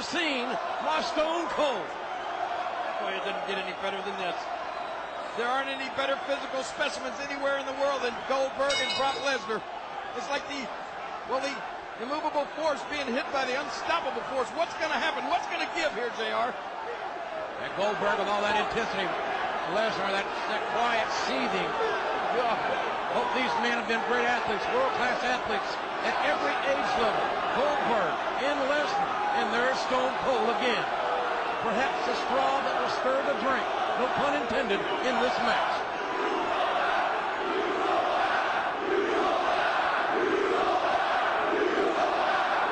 ever seen my Stone Cold. Boy, it didn't get any better than this. There aren't any better physical specimens anywhere in the world than Goldberg and Brock Lesnar. It's like the immovable force being hit by the unstoppable force. What's going to happen? What's going to give here, JR? And Goldberg with all that intensity. Lesnar, that quiet seething. Both these men have been great athletes, world-class athletes at every age level. Goldberg and Lesnar, and there's Stone Cold again. Perhaps the straw that will stir the drink, no pun intended, in this match.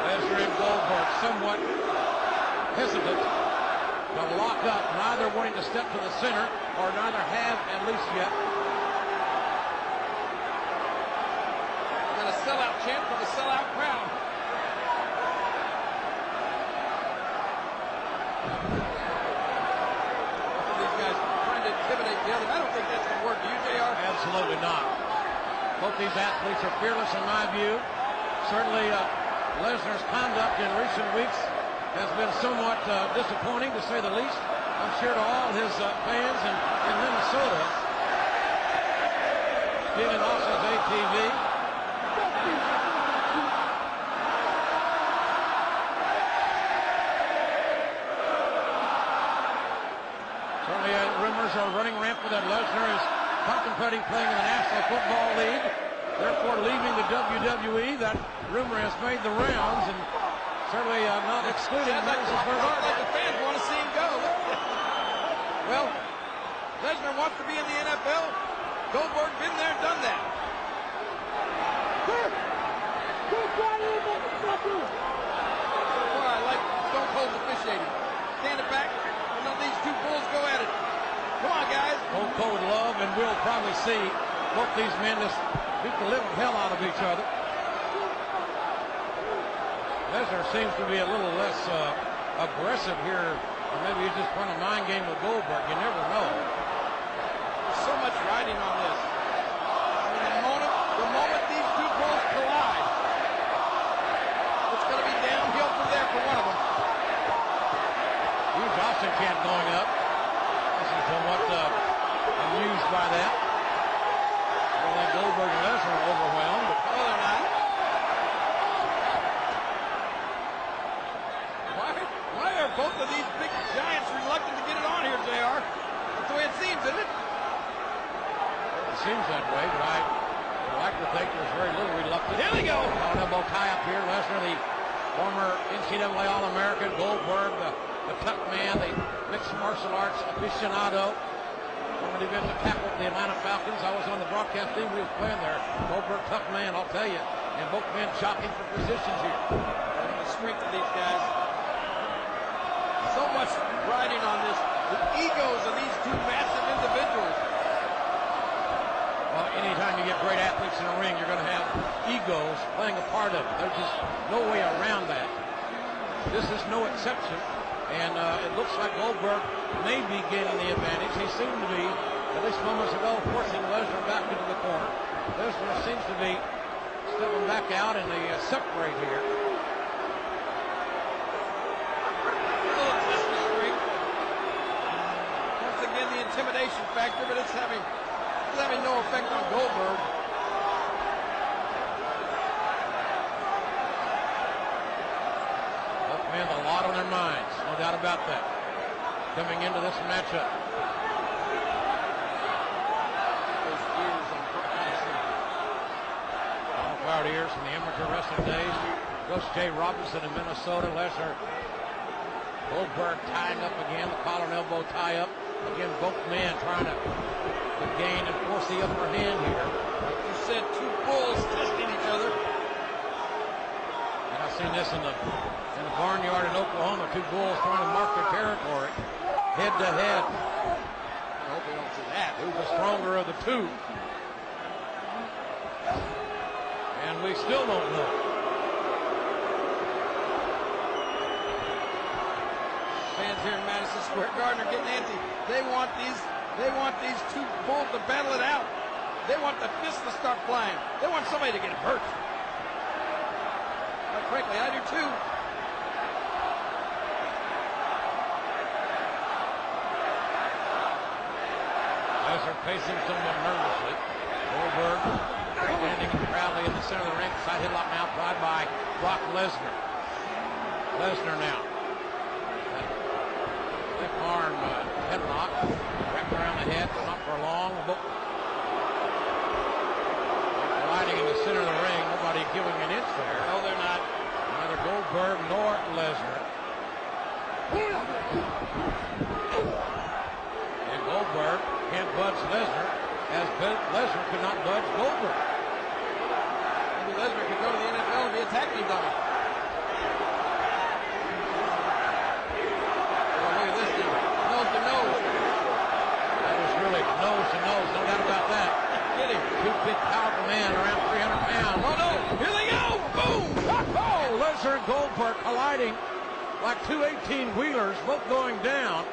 Lesnar and Goldberg somewhat hesitant to lock up, neither wanting to step to the center, or neither have at least yet. Got a sellout chant from a sellout crowd. These guys trying to intimidate the other. I don't think that's going to work. Do you, JR? Absolutely not. Both these athletes are fearless in my view. Certainly Lesnar's conduct in recent weeks has been somewhat disappointing, to say the least. I'm sure to all his fans in Minnesota. Steven Austin's ATV. Certainly rumors are running rampant that Lesnar is contemplating playing in the National Football League, therefore leaving the WWE. That rumor has made the rounds, and certainly not excluding Madison Square Garden. Like the fans want to see him go. Well, Lesnar wants to be in the NFL. Goldberg been there, done that. Boy, I like Stone Cold officiating. Stand it back and let these two bulls go at it. Come on, guys. Stone Cold would love, and we'll probably see both these men just beat the living hell out of each other. Lesnar seems to be a little less aggressive here, or maybe he's just playing a mind game with Goldberg. You never know. There's so much riding on this. I mean, the moment these two bulls collide, it's going to be downhill from there for one of them. Huge Austin chant going up. This is somewhat amused by that. I don't think Goldberg and Lesnar are overwhelmed, but no, they're not. Why are both of these big giants reluctant to get it on here, JR? That's the way it seems, isn't it? It seems that way, but I like to think there's very little reluctance. Here we go. On elbow tie up here. Lesnar, the former NCAA All-American. Goldberg, the tough man, the mixed martial arts aficionado. Formerly been to tackle the Atlanta Falcons. I was on the broadcast team. We was playing there. Goldberg, tough man, I'll tell you. And both men jockeying for positions here. The strength of these guys. So much riding on this. The egos of these two massive individuals. Well, anytime you get great athletes in a ring, you're going to have egos playing a part of it. There's just no way around that. This is no exception. And it looks like Goldberg may be gaining the advantage. He seemed to be, at least moments ago, forcing Lesnar back into the corner. Lesnar seems to be stepping back out in the separate here. A little Christmas streak. Once again, the intimidation factor, but it's having no effect on Goldberg. Man, a lot on their minds, no doubt about that, coming into this matchup. Those ears on Proud ears from the amateur wrestling days. Coach Jay Robinson in Minnesota. Lesnar, Goldberg tying up again, the collar and elbow tie up. Again, both men trying to gain and force the upper hand here. Like you said, two bulls testing each other. And I've seen this in the barnyard in Oklahoma, two bulls trying to mark their territory, head to head. I hope they don't see that. Who's the stronger of the two? And we still don't know. Fans here in Madison Square Garden are getting antsy. They want these two bulls to battle it out. They want the fists to start flying. They want somebody to get hurt. Quite frankly, I do too. Lesnar pacing somewhat nervously. Goldberg standing proudly in the center of the ring. Side headlock now applied by Brock Lesnar. Lesnar now. Left arm headlock. Wrapped around the head, but not for long. Riding in the center of the ring. Nobody giving an inch there. No, they're not. Neither Goldberg nor Lesnar. And Goldberg can't budge Lesnar, as Lesnar could not budge Goldberg. Maybe Lesnar could go to the NFL and be a tag team dummy. Oh, look at this dude. Nose to nose. That was really nose to nose, no doubt about that. Get him. Two big, powerful men, around 300 pounds. Oh, no. Here they go. Boom. Oh, Lesnar and Goldberg colliding like two 18-wheelers, both going down.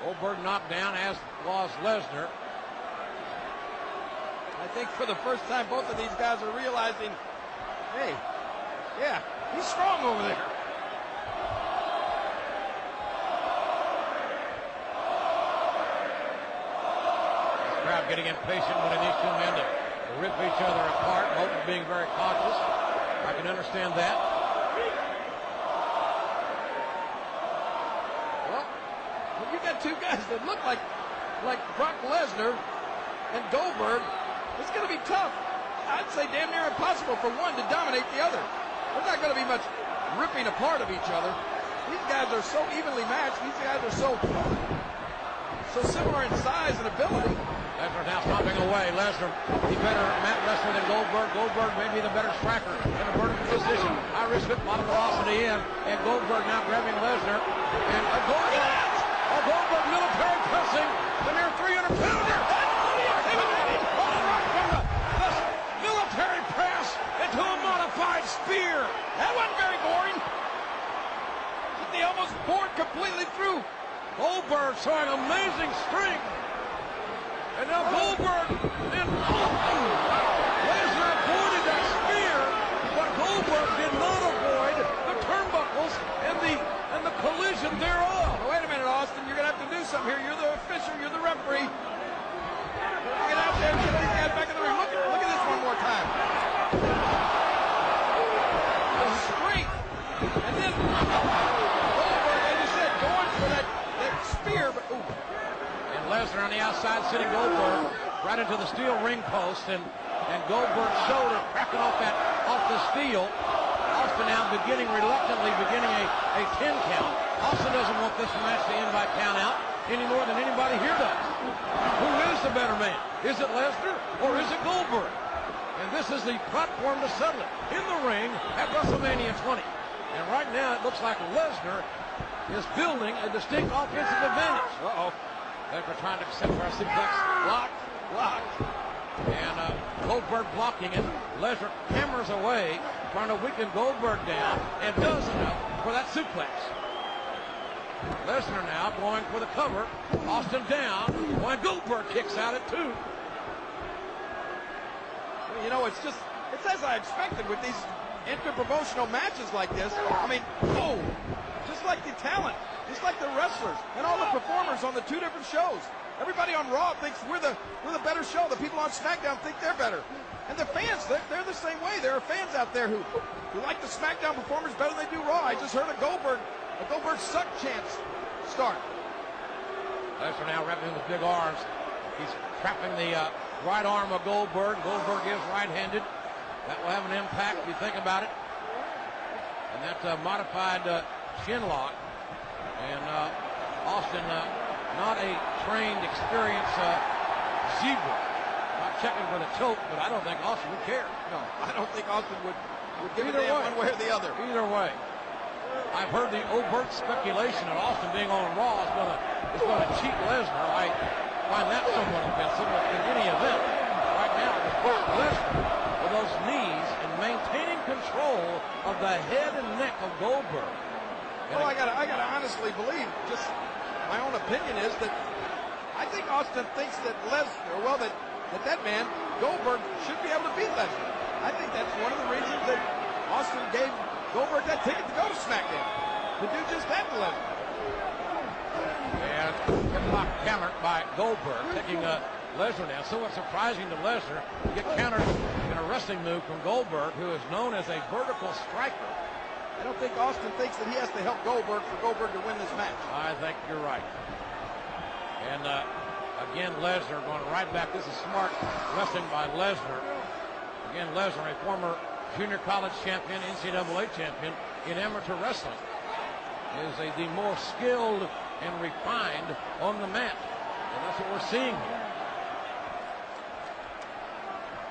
Goldberg knocked down, as was Lesnar. I think for the first time, both of these guys are realizing, hey, yeah, he's strong over there. The crowd getting impatient when these two men to rip each other apart, both being very cautious. I can understand that. Well, when you got two guys that look like Brock Lesnar and Goldberg, it's going to be tough. I'd say damn near impossible for one to dominate the other. There's not going to be much ripping apart of each other. These guys are so evenly matched. These guys are so similar in size and ability. Lesnar now stomping away. Lesnar, he better mat wrestler than Goldberg. Goldberg may be the better striker in a vertical position. High risk hit, bottom velocity in. And Goldberg now grabbing Lesnar. And Goldberg military pressing the near 300-pounder. Military press into a modified spear. That wasn't very boring. They almost bored completely through. Goldberg showing amazing strength. And now Goldberg, and Lesnar avoided that spear, but Goldberg did not avoid the turnbuckles and the collision thereof. Now, wait a minute, Austin, you're going to have to do something here. You're the official, you're the referee. Get out there and get these guys back in the ring. Look at this one more time. The strength. And then Goldberg, as you said, going for that spear, but ooh. Lesnar on the outside, sitting Goldberg right into the steel ring post, and Goldberg's shoulder cracking off the steel. Austin now reluctantly beginning a 10 count. Austin doesn't want this match to end by count out any more than anybody here does. Who is the better man? Is it Lesnar or is it Goldberg? And this is the platform to settle it in the ring at WrestleMania 20. And right now it looks like Lesnar is building a distinct offensive advantage. Uh-oh. Lesnar trying to set for a suplex. Blocked. And Goldberg blocking it. Lesnar hammers away, trying to weaken Goldberg down, and does enough for that suplex. Lesnar now going for the cover. Austin down. When Goldberg kicks out at 2. You know, it's as I expected with these interpromotional matches like this. I mean, just like the talent. Just like the wrestlers and all the performers on the two different shows. Everybody on Raw thinks we're the better show. The people on SmackDown think they're better. And the fans, they're the same way. There are fans out there who like the SmackDown performers better than they do Raw. I just heard a Goldberg suck chance start. Lesnar now wrapping him with big arms. He's trapping the right arm of Goldberg. Goldberg is right-handed. That will have an impact if you think about it. And that's a modified chin lock. And Austin, not a trained, experienced zebra. Not checking for the choke, but I don't think Austin would care. No, I don't think Austin would give a damn one way or the other. Either way. I've heard the overt speculation that Austin being on Raw is going to cheat Lesnar. I find that somewhat offensive, but in any event, right now, it's Brock Lesnar with those knees and maintaining control of the head and neck of Goldberg. Well, I gotta honestly believe, just my own opinion is that I think Austin thinks that that man, Goldberg, should be able to beat Lesnar. I think that's one of the reasons that Austin gave Goldberg that ticket to go to SmackDown, to do just that to Lesnar. And hip-lock countered by Goldberg, taking Lesnar down. Somewhat surprising to Lesnar to get countered in a wrestling move from Goldberg, who is known as a vertical striker. I don't think Austin thinks that he has to help Goldberg for Goldberg to win this match. I think you're right. And again, Lesnar going right back. This is smart wrestling by Lesnar. Again, Lesnar, a former junior college champion, NCAA champion in amateur wrestling, is the more skilled and refined on the mat. And that's what we're seeing here.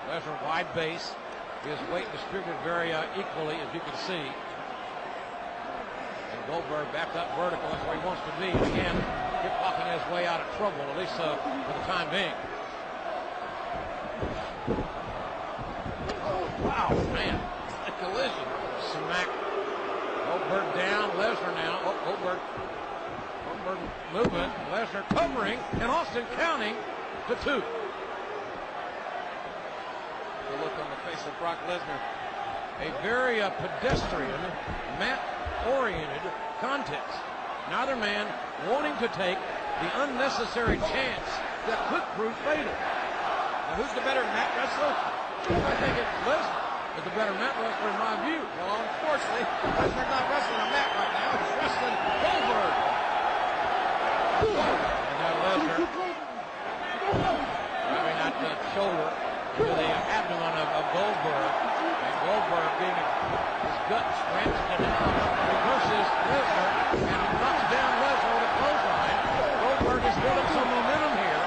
Lesnar wide base, his weight distributed very equally, as you can see. And Goldberg back up vertical, that's where he wants to be. Again, hip-hocking his way out of trouble, at least for the time being. Oh, wow, man. A collision. Smack. Goldberg down, Lesnar now. Oh, Goldberg movement, Lesnar covering, and Austin counting to 2. The look on the face of Brock Lesnar. A very pedestrian, mat-oriented contest. Neither man wanting to take the unnecessary chance that could prove fatal. Now, who's the better mat wrestler? I think it's Lesnar is the better mat wrestler in my view. Well, unfortunately, Lesnar's not wrestling a mat right now. He's wrestling Goldberg. And now Lesnar driving that shoulder to the abdomen of Goldberg. And Goldberg being his guts wrenched and reverses Lesnar and knocks down Lesnar with a clothesline. Goldberg is building some momentum here.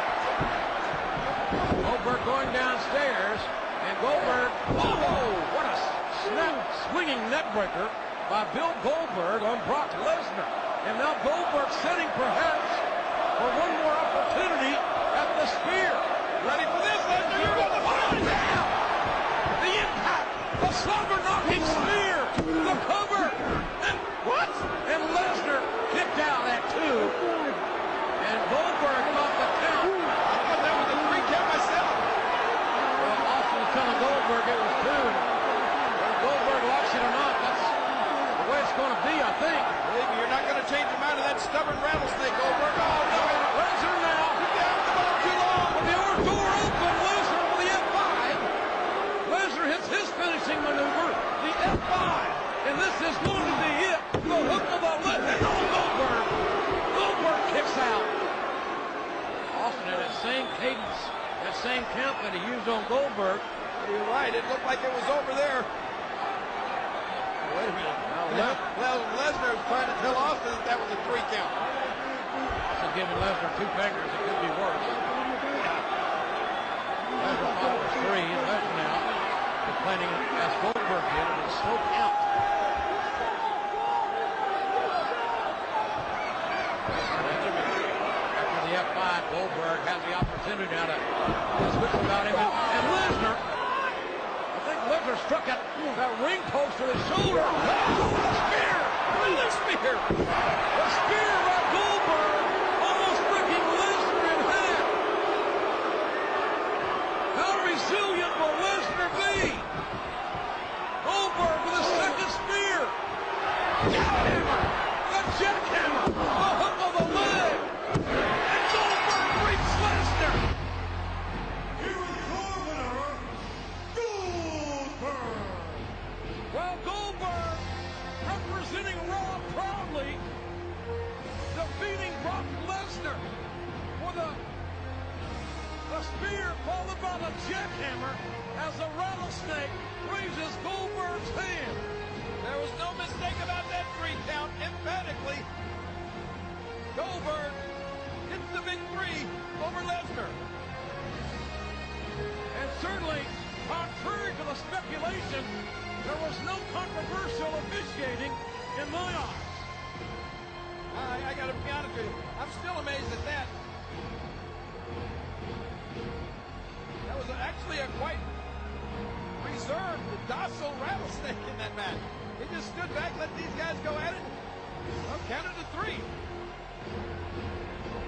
Goldberg going downstairs. And Goldberg, oh, what a snap, swinging neck breaker by Bill Goldberg on Brock Lesnar. And now Goldberg setting perhaps for one more opportunity at the spear. Ready for this, Lesnar? You're going to find it now. The impact, the slobber knocking spear, the cover, and what? And Lesnar kicked out at 2. And Goldberg got the count. I thought that was a 3 count myself. Well, Austin was telling Goldberg it was 2. Whether Goldberg likes it or not, that's the way it's going to be, I think. Believe me, you're not going to change him out of that stubborn rattlesnake, Goldberg. Oh, no. Lesnar now. Down the ball too long. With the door open, Lesnar with the F5. Lesnar hits his finishing maneuver, the F5. And this is going to be it. The hook of the left. And Goldberg. Goldberg kicks out. Austin at that same cadence, that same count that he used on Goldberg. You're right. It looked like it was over there. Wait a minute. Now Lesnar was trying to tell Austin that that was a 3 count. Austin giving Lesnar 2 fingers. It could be worse. Lesnar thought it was 3. And Lesnar now complaining as Goldberg did of a slow count. After the F5, Goldberg has the opportunity now to switch about him. And Lesnar, I think Lesnar struck that ring post to his shoulder. Spear! Another spear! A spear by Goldberg, almost breaking Lesnar in half. How resilient will Lesnar be? Goldberg with a second spear. Jackhammer! The jackhammer! The hook of the leg! And Goldberg beats Lesnar! Here is your winner, Goldberg! Well, Goldberg representing Raw proudly, defeating Brock Lesnar with a spear followed by the jackhammer as the rattlesnake raises Goldberg's hand. There was no mistake about that 3 count. Emphatically, Goldberg gets the big 3 over Lesnar. And certainly, contrary to the speculation, there was no controversial officiating in my eyes. I got to be honest with you. I'm still amazed at that. That was actually a quite reserved, docile rattlesnake in that match. He just stood back, let these guys go at it. Well, counted